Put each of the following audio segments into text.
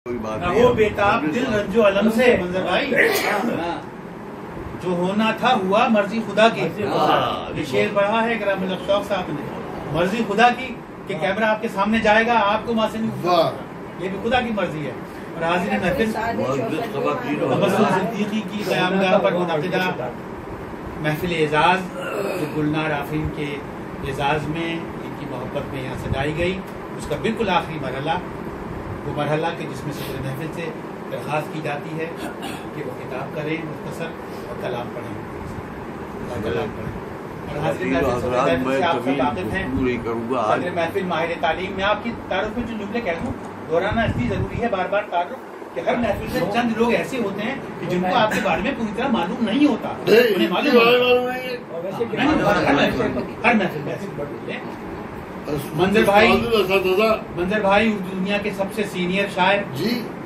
وہ بیتاب دل رنجو علم سے منظر بھائی جو ہونا تھا ہوا مرضی خدا کی. یہ شعر پڑھا ہے کرام اللہ شوق صاحب نے. مرضی خدا کی کہ کیمرہ آپ کے سامنے جائے گا, آپ کو وہاں سے نہیں, یہ بھی خدا کی مرضی ہے. اور حاضر محفل تبسم صدیقی کی قیامگاہ پر منعقدہ محفل اعزاز جو گلنار آفرین کے اعزاز میں ان کی محبت میں یہاں سجائی گئی, اس کا بالکل آخری مرحلہ وہ مرحلہ کہ جس میں صدر محفل سے درخواست کی جاتی ہے کہ وہ خطاب کریں مختصر اور کلام پڑھیں. اور حاضر محفل سے آپ سب واقف ہیں. صدر محفل ماہر تعلیم. میں آپ کی تعارف میں جو جملے کہہ دوں دہرانا اس لیے ضروری ہے بار بار تعارف کہ ہر محفل سے چند لوگ ایسے ہوتے ہیں کہ جن کو آپ کے بارے میں پوری طرح معلوم نہیں ہوتا, انہیں معلوم ہر محفل میں ایسے. منظر بھائی اردو دنیا کے سب سے سینئر شاعر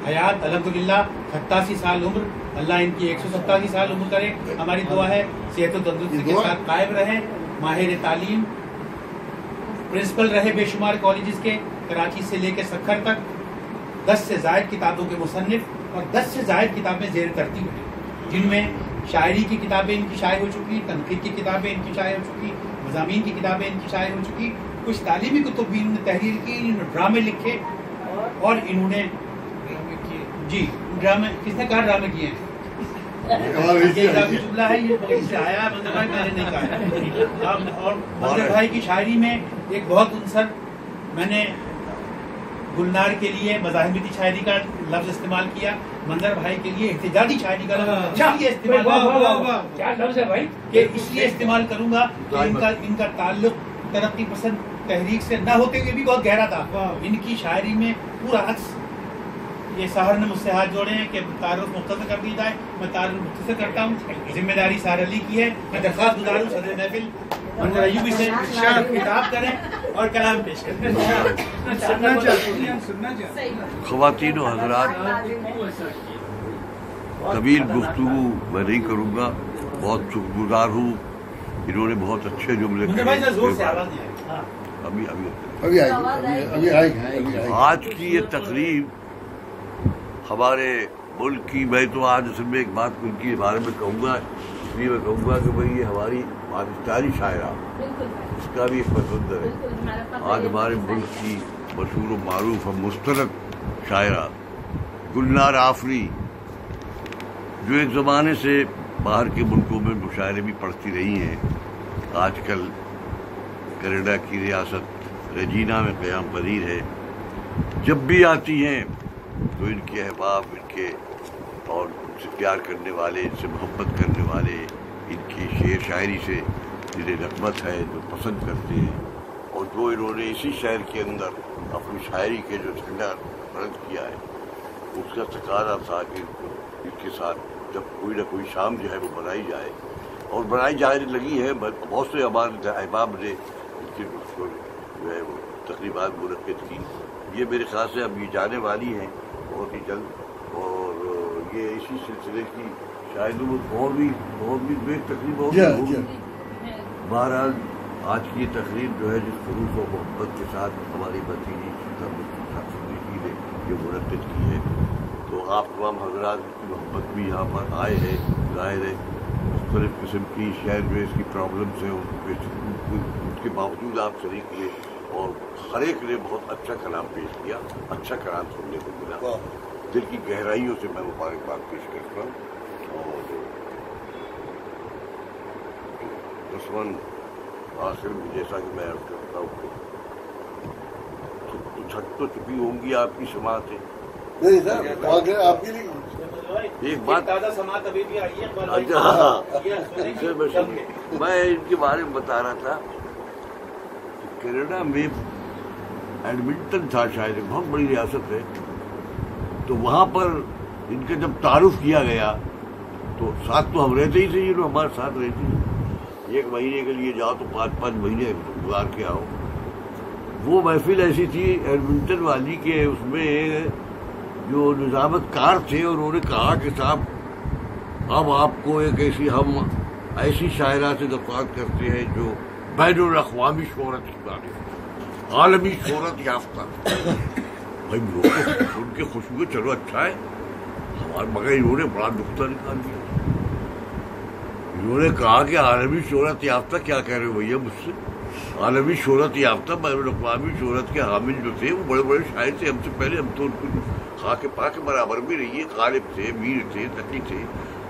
حیات الحمدللہ 87 سال عمر, اللہ ان کی 187 سال عمر کرے. ہماری دعا ہے صحت و تندرستی کے ساتھ قائم رہیں. ماہر تعلیم, پرنسپل رہے بے شمار کالجز کے کراچی سے لے کے سکھر تک. 10 سے زائد کتابوں کے مصنف اور 10 سے زائد کتابیں زیر ترتیب ہیں, جن میں شاعری کی کتابیں ان کی شائع ہو چکی, تنقید کی کتابیں ان کی شائع ہو چکی, مضامین کی کتابیں ان کی شائع ہو چکی, کچھ تعلیمی کتب بھی انہوں نے تحریر کی, انہوں نے ڈرامے لکھے اور انہوں نے ڈرامے کس نے کہا ڈرامے کیے ہیں, یہ اضافی جملہ ہے, یہ بغیر سے آیا ہے منظر بھائی, میں نے نہیں کہا. اور منظر بھائی کی شاعری میں ایک بہت عنصر میں نے گلنار کے لیے مزاحمتی شاعری کا لفظ استعمال کیا, منظر بھائی کے لیے احتجاجی شاعری کا لفظ اس لیے استعمال کروں گا کہ ان کا تعلق ترقی پسند تحریک سے نہ ہوتے ہوئے بھی بہت گہرا تھا. ان کی شاعری میں پورا عکس. یہ سحر نے مجھ سے ہاتھ جوڑے ہیں کہ تعارف مختصر کر دی جائے, میں تعارف مختصر کرتا ہوں. ذمہ داری سحر علی کی ہے. میں درخواست گزار ہوں صدر محفل منظر ایوبی سے خطاب کریں اور کلام پیش کریں. خواتین و حضرات, طویل گفتگو میں نہیں کروں گا. بہت شکر گزار ہوں, انہوں نے بہت اچھے جملے آج کی یہ تقریب ہمارے ملک کی. میں تو آج اصل میں ایک بات ان کے بارے میں کہوں گا, اس لیے میں کہوں گا کہ بھائی یہ ہماری پاکستانی شاعرہ اس کا بھی ایک پسندر ہے. آج ہمارے ملک کی مشہور و معروف اور مستند شاعرہ گلنار آفرین, جو ایک زمانے سے باہر کے ملکوں میں مشاعرے بھی پڑھتی رہی ہیں, آج کل کینیڈا کی ریاست ریجینا میں قیام پذیر ہے. جب بھی آتی ہیں تو ان کے احباب, ان کے اور ان سے پیار کرنے والے, ان سے محبت کرنے والے, ان کی شعر شاعری سے جنہیں رغبت ہے, جو پسند کرتے ہیں, اور جو انہوں نے اسی شہر کے اندر اپنی شاعری کے جو جھنڈا بلند کیا ہے, اس کا تقاضا تھا کہ ان کے ساتھ جب کوئی نہ کوئی شام جو ہے وہ بنائی جائے, اور بنائی جانے لگی ہے. بہت سے ہمارے احباب نے ان کی جو ہے وہ تقریبات منعقد کی. یہ میرے خیال سے اب یہ جانے والی ہیں بہت ہی جلد, اور یہ اسی سلسلے کی شاید وہ بہت بھی بے تقریب ہوگی. بہرحال آج کی یہ تقریب جو ہے جس خلوص و محبت کے ساتھ ہماری بھتیجی صدیقی نے یہ منعقد کی ہے, تو آپ تمام حضرات کی محبت بھی یہاں پر آئے ہیں. ظاہر ہے مختلف قسم کی شہر جو اس کی پرابلمس ہیں ان کے باوجود آپ شریک ہوئے, اور ہر ایک نے بہت اچھا کلام پیش کیا. اچھا کلام سننے کو ملا. دل کی گہرائیوں سے میں مبارکباد پیش کرتا ہوں. اور رسماً آخر میں جیسا کہ میں عرض کرتا ہوں کہ چھٹ تو چکی ہوں گی آپ کی سماعتیں. ایک بات میں ان کے بارے میں بتا رہا تھا کہ کینیڈا میں ایڈمنٹن تھا, شاید بہت بڑی ریاست ہے, تو وہاں پر ان کا جب تعارف کیا گیا تو ساتھ تو ہم رہتے ہی تھے, یہ لوگ ہمارے ساتھ رہتے ہیں. 1 مہینے کے لیے جاؤ تو 5 مہینے گزار کے آؤ. وہ محفل ایسی تھی ایڈمنٹن والی کہ اس میں جو نظامت کار تھے انہوں نے کہا کہ صاحب اب آپ کو ہم ایسی شاعرہ سے درخواست کرتے ہیں جو بین الاقوامی شہرت کی بات ہے, عالمی شہرت یافتہ. بھائی لوگ ان کے خوشبو چلو اچھا ہے ہمارے، مگر انہوں نے بڑا نقطہ نکال دیا. انہوں نے کہا کہ عالمی شہرت یافتہ، کیا کہہ رہے ہو بھیا مجھ سے، عالمی شہرت یافتہ بین الاقوامی شہرت کے حامل جو تھے وہ بڑے بڑے شاعر تھے ہم سے پہلے، ہم تو ان کو خاک پا کے برابر بھی نہیں ہے، غالب تھے، میر تھے، تقی تھے،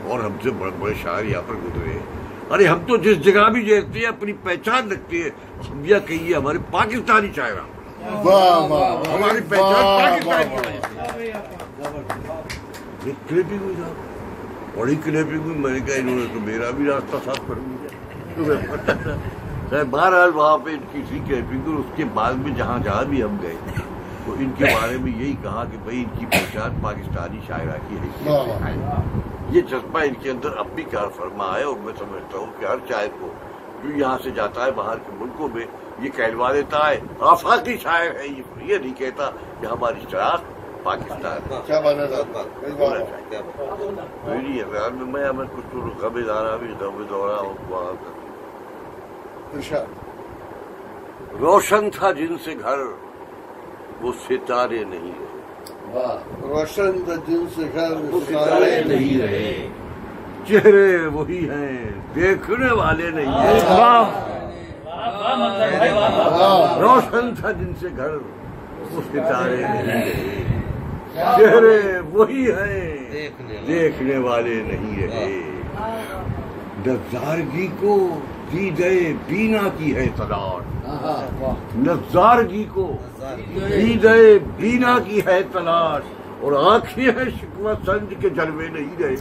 اور ہم سے بڑے بڑے شاعر یہاں پر گزرے. ارے ہم تو جس جگہ بھی دیکھتے ہیں اپنی پہچان رکھتے ہیں، ہم یہ کہیے ہمارے پاکستانی شاعر، ہماری پہچان پاکستانی. کلیپنگ ہوئی صاحب، بڑی کلیپنگ ہوئی. میں نے کہا انہوں نے تو میرا بھی راستہ صاف کر دیا. بہرحال وہاں پہ ان کی تھی کلیپنگ، اور اس کے بعد میں جہاں بھی ہم گئے تو ان کے بارے میں یہی کہا کہ بھائی ان کی پہچان پاکستانی شاعرہ کی ہے. یہ جذبہ ان کے اندر اب بھی کار فرما ہے، اور میں سمجھتا ہوں کہ ہر شاعر کو جو یہاں سے جاتا ہے باہر کے ملکوں میں یہ کہلوا دیتا ہے آفاقی شاعر ہے، یہ نہیں کہتا کہ ہماری شناخت پاکستان. کیا بات ہے میں کچھ غم دارا بھی دورہ روشن تھا جن سے گھر وہ ستارے نہیں رہے، روشن تھا جن سے گھر وہ ستارے نہیں رہے، چہرے وہی ہیں دیکھنے والے نہیں ہیں. روشن تھا جن سے گھر وہ ستارے نہیں رہے، چہرے وہی ہیں دیکھنے والے نہیں رہے. نظارگی کو دیدے بینا کی ہے تلاش، نظارگی کو دیدے بینا کی ہے تلاش، اور آنکھیں ہیں شکوہ سنج کے جلوے نہیں رہے.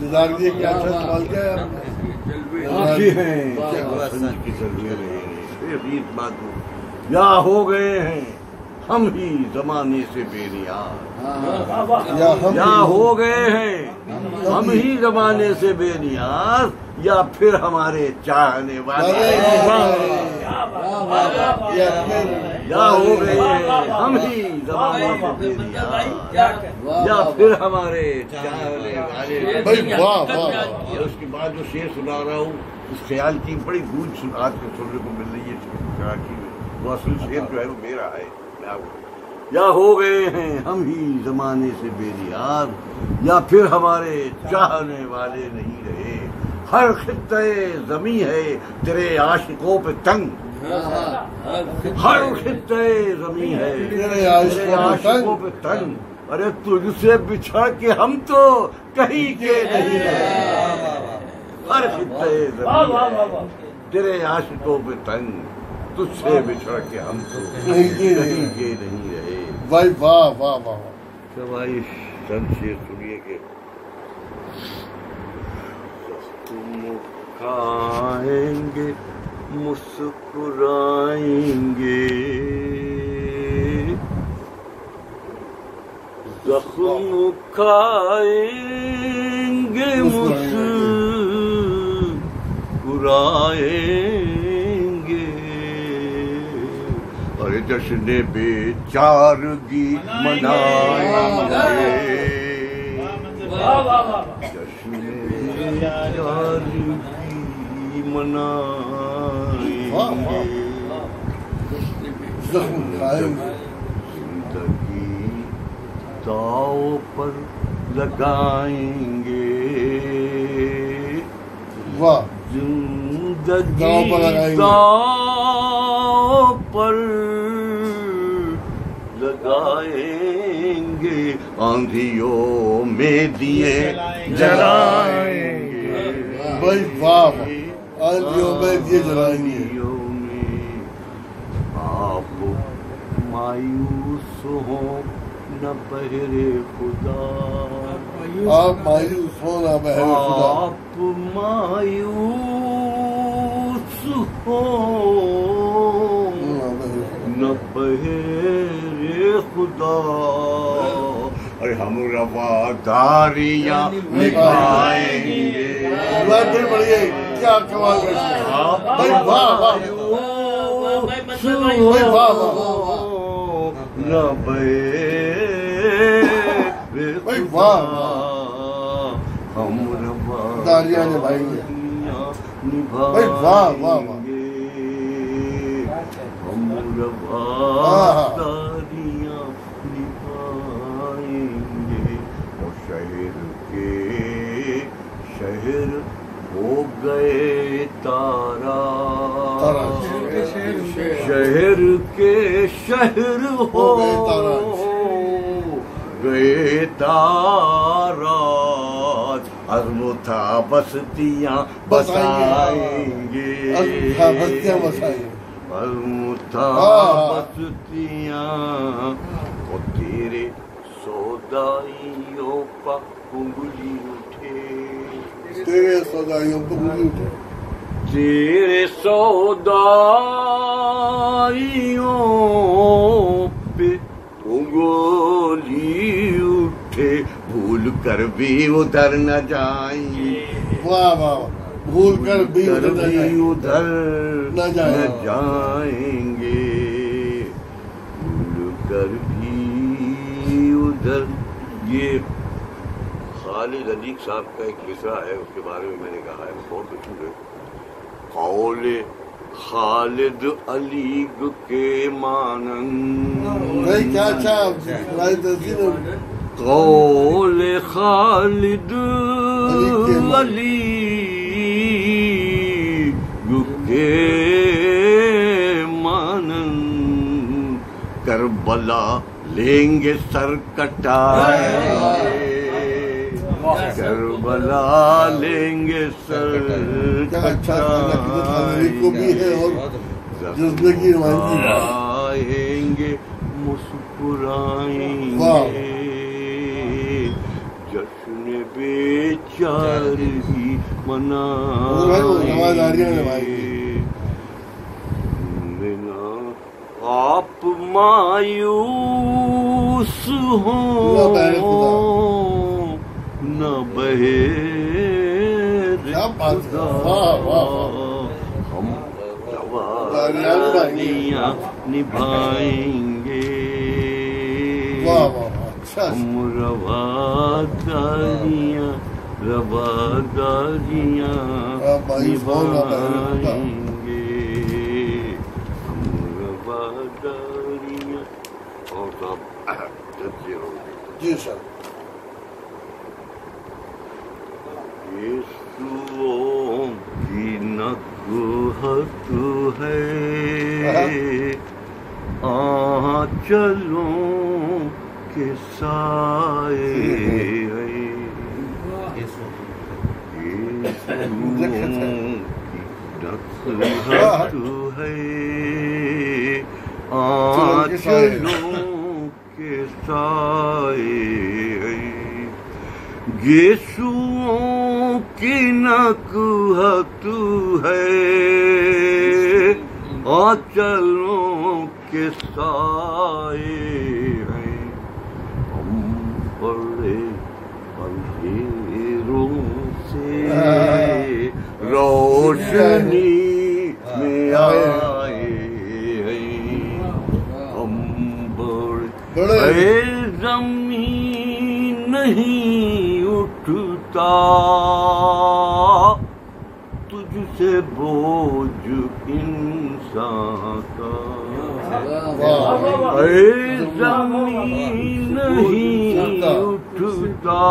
نظارگی کیا اچھا سوال کیا ہے، آنکھیں ہیں شکوہ سنج کے جلوے نہیں رہے. یا ہو گئے ہیں ہم ہی زمانے سے بے نیاز، یا ہو گئے ہیں ہم ہی زمانے سے بے نیاز، یا پھر ہمارے چاہنے والے، یا ہو گئے ہیں ہم ہی زمانے سے بے نیاز، یا پھر ہمارے چاہنے والے. اس کے بعد جو شعر سنا رہا ہوں اس خیال کی بڑی گونج آج کے سننے کو مل رہی ہے کراچی میں. وہ اصل شعر جو ہے وہ میرا ہے. یا ہو گئے ہیں ہم ہی زمانے سے بے نیاز، یا پھر ہمارے چاہنے والے نہیں رہے. ہر خطے زمیں ہے تیرے عاشقوں پہ تنگ، ہر خطے زمیں ہے تیرے عاشقوں پہ تنگ. ارے تجھ سے بچھڑ کے ہم تو کہیں کے نہیں رہے. ہر خطے زمیں ہے تیرے عاشقوں پہ تنگ، تجھ سے بچھڑ کے ہم تو کہیں کے نہیں رہے. بھائی واہ واہ واہ. سوائے چند شعر سنیے کہ تم کھائیں گے مسکرائیں گے، زخم کھائیں گے مسکرائیں گے، اور جشن بے چارگی منائیں گے، جشن بے چارگی منائیں گے. زندگی داؤ پر لگائیں گے، زندگی داؤ پر لگائیں گے، آندھیوں میں دیے جلائیں گے. بھائی واہ، آندھیوں میں دیے جلائیں گے. آپ مایوس ہو نہ بہرے خدا، آپ مایوس ہو نہ بہرے خدا، آپ مایوس ہو نہ بہرے خدا. ارے ہم رواداریاں نبھائیں گے. کیا کمال بھائی واہ واہ نہ بہرے خدا، ہم رواداریاں نبھائیں گے. بھائی واہ واہ واہ. ہم رواداریاں تارا شہر کے شہر ہو گئے تاراج عزم تھا بستیاں بسائیں گے عزم تھا بستیاں وہ تیرے سودائیوں پا انگلی اٹھے تیرے سودائیوں پا انگلی اٹھے تیرے سودائیوں پہ انگلی اٹھے بھول کر بھی ادھر نہ جائیں گے واہ واہ بھول کر بھی ادھر نہ جائیں گے بھول کر بھی ادھر. یہ خالد علی صاحب کا ایک مصرع ہے، اس کے بارے میں نے کہا ہے، بہت اچھی ہے. قول خالد علی کے مانند کیا اچھا قول خالد علی کے مانند کربلا لیں گے سر کٹائے کربلا لیں گے سر آئیں گے مسکرائیں گے جشن بے چارگی منائیں گے. آپ مایوس ہوں نہ بہے ہم رواداریاں نبھائیں گے ہم رواداریاں نبھائیں گے ہم رواداریاں. اور صاحب تجزیہ ہو گئی. جی سر. یسوع کی نکہت ہے آنچلوں کے سائے ہے. یسوع کی نکہت ہے آنچلوں کے سائے ہے. یسوع کی نکہت ہے آنچلوں کے سائے ہیں. ہم بڑے اندھیروں سے روشنی میں آئے ہیں. ہم بڑے زمین نہیں اٹھتا تجھ سے بوجھ انسان کا. اے زمین نہیں اٹھتا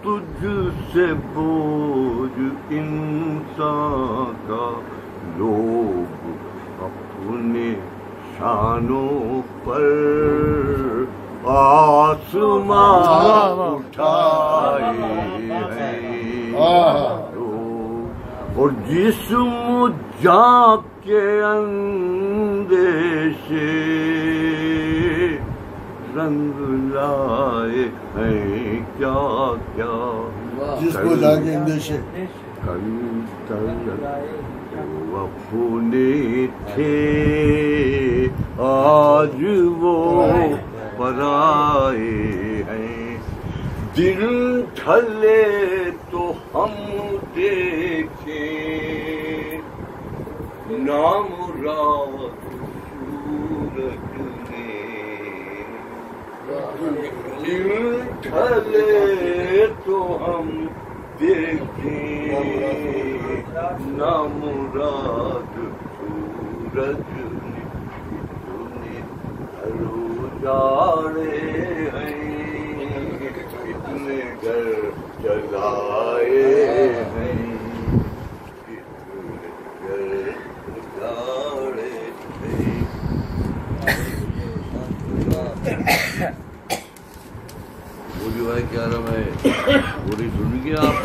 تجھ سے بوجھ انسان کا. لوگ اپنے شانوں پر آسمان اٹھائے ہیں اور جسم جان کے اندیشے رنگ لائے ہیں کیا کیا. جس کو جا کے اندیشے کل تک اپنے تھے آج وہ پرائے ہیں. دل ڈھلے تو ہم دیکھیں نام رات سورج نے. دل ڈھلے تو ہم دیکھیں نام رات سورج نے. جاڑے ہیں کتنے گھر جلائے ہیں. ہمارے کیا نام ہے پوری سن گے آپ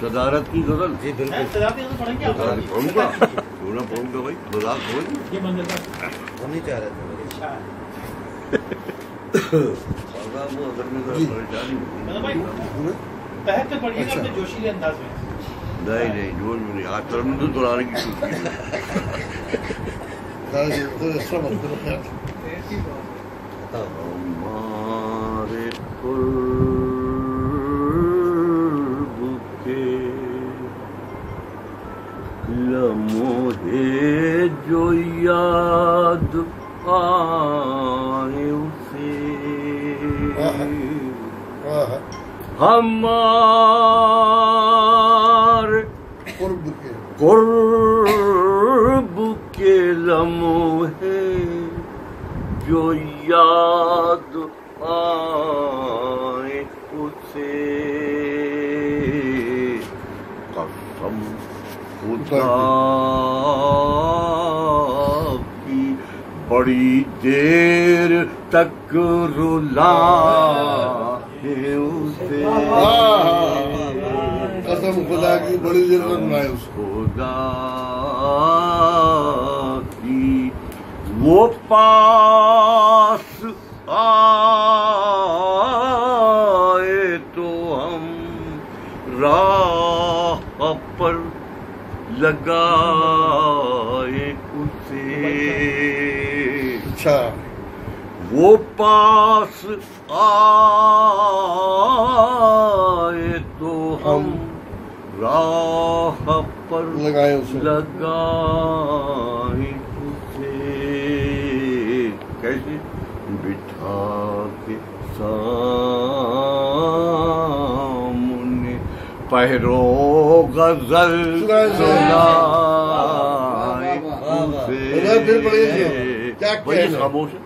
صدارت کی غزل؟ جی بالکل پڑھوں گا کیوں نہ پڑھوں گا بھائی مذاق ہو ہم نہیں چاہ رہے تھے جوشیلے انداز میں. نہیں جوش میں نہیں آج طرف میں تو دوڑانے کی کوشش ہمارے قرب کے لمحے جو یاد آئے اسے ہمارے قرب کے لمحے جو یاد آئے اسے قسم خدا کی بڑی دیر تک رلائے اسے قسم خدا کی بڑی دیر تک رلائے اسے خدا کی وہ پاس آئے تو ہم راہ پر لگائے اسے اچھا وہ پاس آئے تو ہم راہ پر لگائے اسے کیسے بٹھا کے سامنے پہرو غزل سنائے اسے خاموش ہے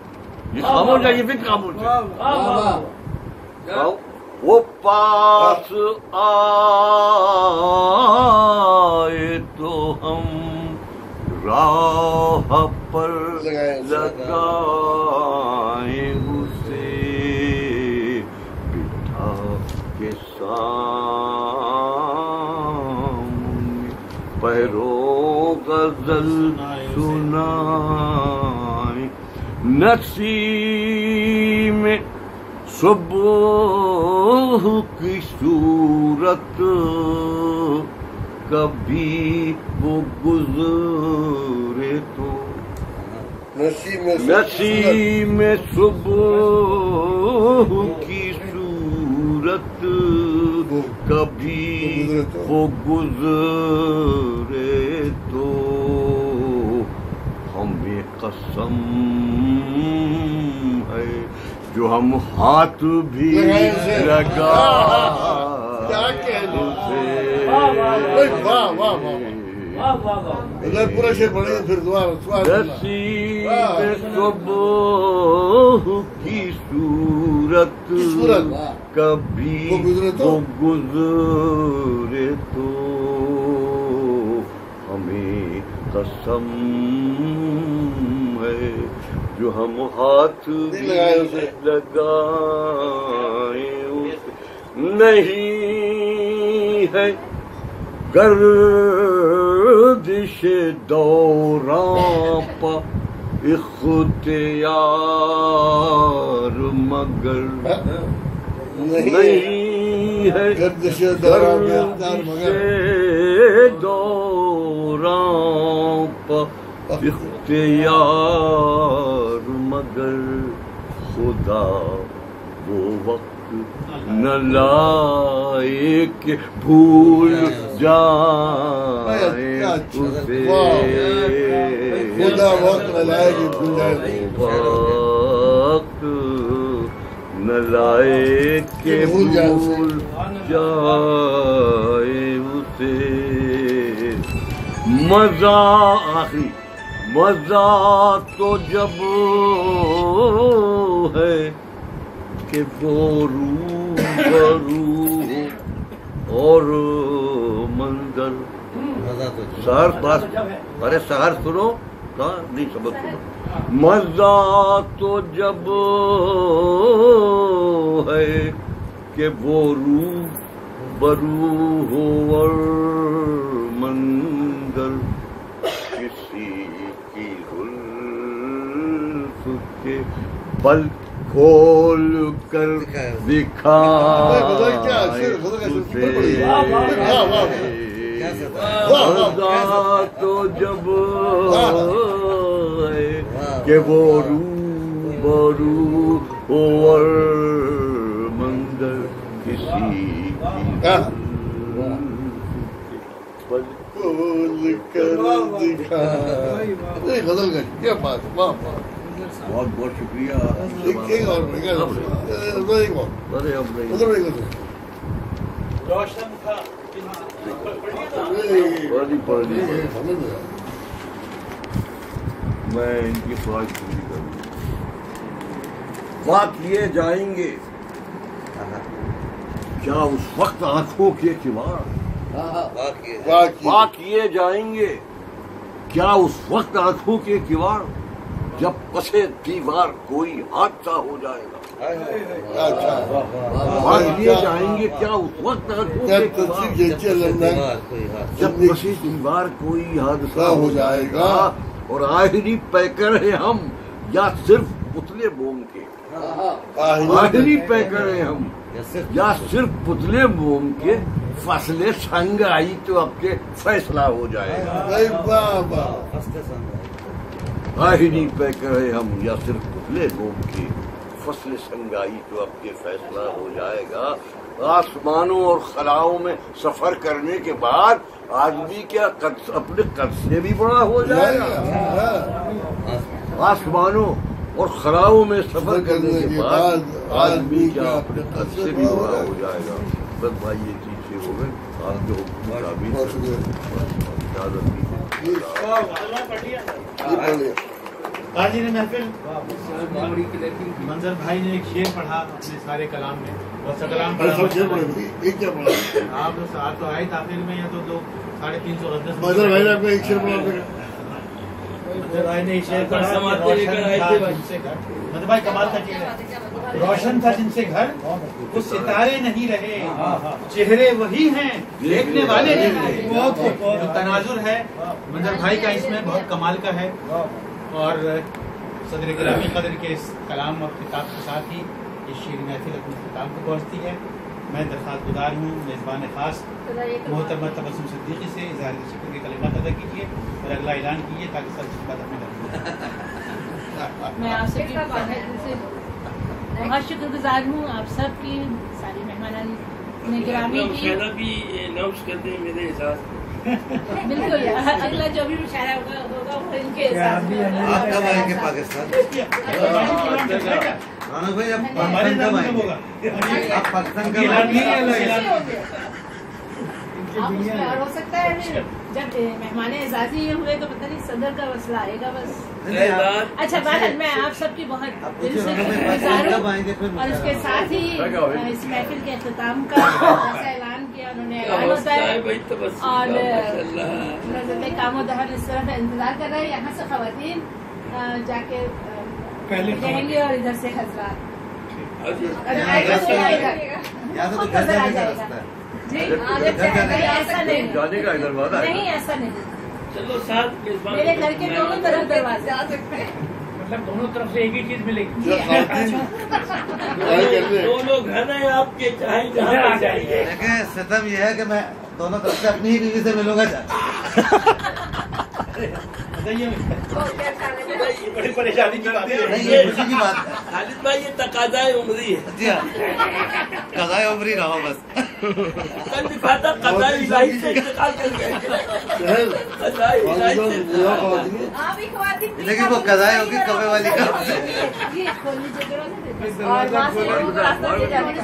یہ خاموش ہے یہ پھر خاموش ہے وہ پاس آئے تو ہم راہ پر لگائے اسے بٹھا کے سامنے پہرو غزل سنائے نسیم صبح کی صورت کبھی وہ گزرے تو نسیم صبح کی صورت کبھی وہ گزرے تو ہمیں قسم ہے جو ہم ہاتھ بھی لگا پورا شیر پڑھیں پھر نسیم صبح کی صورت کبھی وہ گزرے تو ہمیں قسم ہے جو ہم ہاتھ لگائے نہیں ہے گردش دوران پا اختیار مگر نہیں ہے گردش دوران پا اختیار مگر خدا وہ وقت نہ لائے کہ بھول جائے اسے خدا وقت نہ لائے کہ بھول جائے وقت نہ لائے کہ بھول جائے اسے مزہ تو جب ہے کہ وہ روبرو اور منظر سہر پاس ارے سہر سنو کہاں نہیں سبق سنو مزہ تو جب ہے کہ وہ رو برو ہو اور منظر کسی کی زلف کے بل کھول کر دکھا تو جب کہ وہ رو برو اور منظر کسی غزل گئی کیا بات. واہ بہت بہت شکریہ. روشن تھا میں ان کی خواہش پوری کروں. بات کیے جائیں گے کیا اس وقت آنکھوں کے کنار. بات کیے جائیں گے کیا اس وقت آنکھوں کے کنار جب پسے دیوار کوئی حادثہ ہو جائے گا. بات کیے جائیں گے کیا اس وقت آنکھوں کے کنار جب پسے دیوار کوئی حادثہ ہو جائے گا. اور آخری پیکر ہیں ہم یا صرف پتلے موم کے. آخری پیکر ہیں ہم یا صرف پتلے موم کے. فصل سنگ آئی تو اب کے فیصلہ ہو جائے گا. آخری پیکر ہیں ہم یا صرف پتلے موم کے. فصل سنگ آئی تو اب کے فیصلہ ہو جائے گا. آسمانوں اور خلاؤں میں سفر کرنے کے بعد آدمی کیا اپنے قد سے بھی بڑا ہو جائے گا. آسمانوں اور خلاؤں میں سفر کرنے کے بعد آدمی کیا اپنے قد سے بھی بڑا ہو جائے گا. بس بھائی یہ چیز سے ہو گئے. آپ جو قاضی نے محفل منظر بھائی نے ایک شعر پڑھا اپنے سارے کلام میں. بہت سا کلام پڑھا. آپ تو آئے تاخیر میں یا تو 350 غزل. منظر بھائی نے ایک شعر پڑھا. منظر بھائی نے ایک شعر پڑھا. منظر بھائی کمال کا شعر ہے. روشن تھا جن سے گھر وہ ستارے نہیں رہے. چہرے وہی ہیں دیکھنے والے نہیں رہے. جو تناظر ہے منظر بھائی کا اس میں بہت کمال کا ہے. اور صدر گرامی قدر کے اس کلام اور کتاب کے ساتھ ہی یہ شعری محفل اپنے اختتام کو پہنچتی ہے. میں درخواست گزار ہوں میزبان خاص محترمہ تبسم صدیقی سے اظہار شکر کے کلمات ادا کیجیے اور اگلا اعلان کیجیے تاکہ سب سے بات اپنے میں آپ سے بہت شکر گزار ہوں آپ سب کی ساری مہمانان گرامی کی. میرے احساس بالکل اگلا جو بھی مشاعرہ ہوگا وہ ان کے حساب سے. آپ کب آئیں گے پاکستان؟ رونق بھائی آپ پاکستان کب آئیں گے؟ آپ پاکستان کب آئیں گے؟ اور ہو سکتا ہے جب مہمان اعزازی ہوئے تو پتہ نہیں صدر کا مسئلہ آئے گا. بس اچھا بات میں آپ سب کی بہت دل سے گزار ہوں. اور اس کے ساتھ ہی اس محفل کے اختتام کا ایسا اعلان کیا انہوں نے. اعلان ہوتا ہے اور نظر کام و دہن اس طرح انتظار کر رہے ہیں. یہاں سے خواتین جا کے رہیں گے اور ادھر سے حضرات جانے کا دروازہ نہیں. ایسا نہیں. چلو ساتھ میرے گھر کے دونوں طرف دروازے آ سکتے ہیں. مطلب دونوں طرف سے ایک ہی چیز ملے گی. دونوں گھر ہیں آپ کے چاہے جہاں آ جائیے. دیکھیں ستم یہ ہے کہ میں دونوں طرف سے اپنی ہی بیوی سے ملوں گا. بڑی پریشانی کی بات ہے. یہ خوشی کی بات ہے. خالد بھائی یہ تقاضۂ عمری ہے. جی ہاں قضائے عمری رہو بس. کل دفاع قضائے الہی سے انتقال کر گئے. قضائے الہی سے لیکن وہ قضائے ہوگی کبے والی کا. اور وہاں سے لوگوں کو راستہ دے جانے کا.